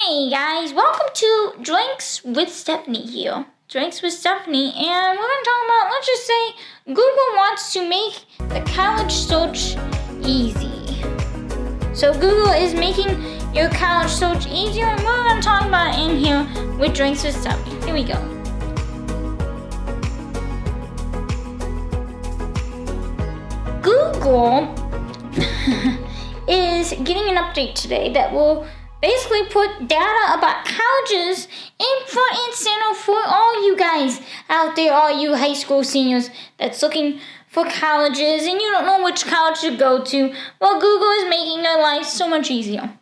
Hey guys, welcome to Drinks with Stephanie here. Drinks with Stephanie, and we're going to talk about, let's just say, Google wants to make the college search easy. So Google is making your college search easier, and we're going to talk about it in here with Drinks with Stephanie. Here we go. Google is getting an update today that will basically put data about colleges in front and center for all you guys out there, all you high school seniors that's looking for colleges and you don't know which college to go to. Well, Google is making your life so much easier.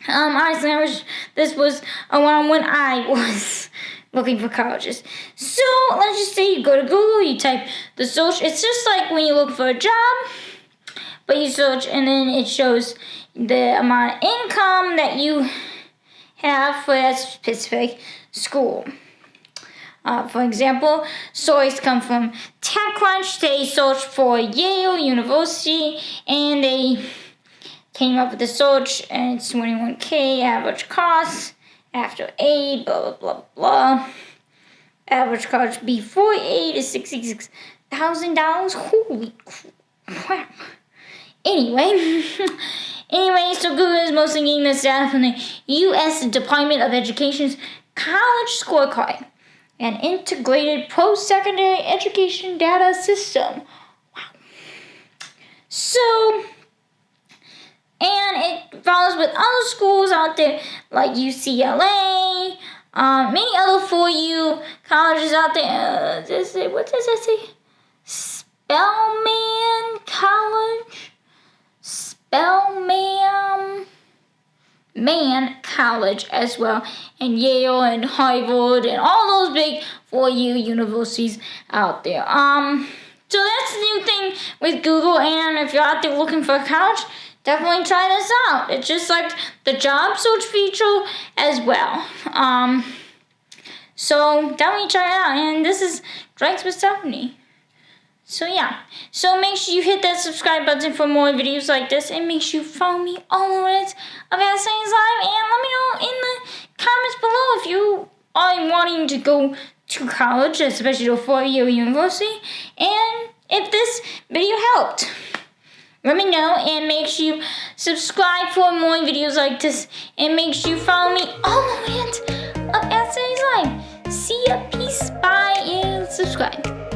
Honestly, this was around when I was looking for colleges. So let's just say you go to Google, you type the search. It's just like when you look for a job, but you search and then it shows the amount of income that you have for that specific school. For example, stories come from TechCrunch. They searched for Yale University and they came up with the search, and it's $21K average cost after aid, blah, blah, blah, blah. Average cost before aid is $66,000. Holy crap. Anyway, so Google is mostly getting this data from the U.S. Department of Education's College Scorecard, an integrated post-secondary education data system. Wow. So, and it follows with other schools out there like UCLA, many other 4U colleges out there. What does that say? Spelman College? Man College as well, and Yale and Harvard and all those big 4U universities out there. So that's the new thing with Google, and if you're out there looking for a college, definitely try this out. It's just like the job search feature as well. So definitely try it out, and this is Drinks with Stephanie. So yeah, so make sure you hit that subscribe button for more videos like this, and make sure you follow me all over it about Sayings Live, and let me know in the comments below if you are wanting to go to college, especially to a 4-year university, and if this video helped. Let me know, and make sure you subscribe for more videos like this, and make sure you follow me all over it about Sayings Live. See ya, peace, bye, and subscribe.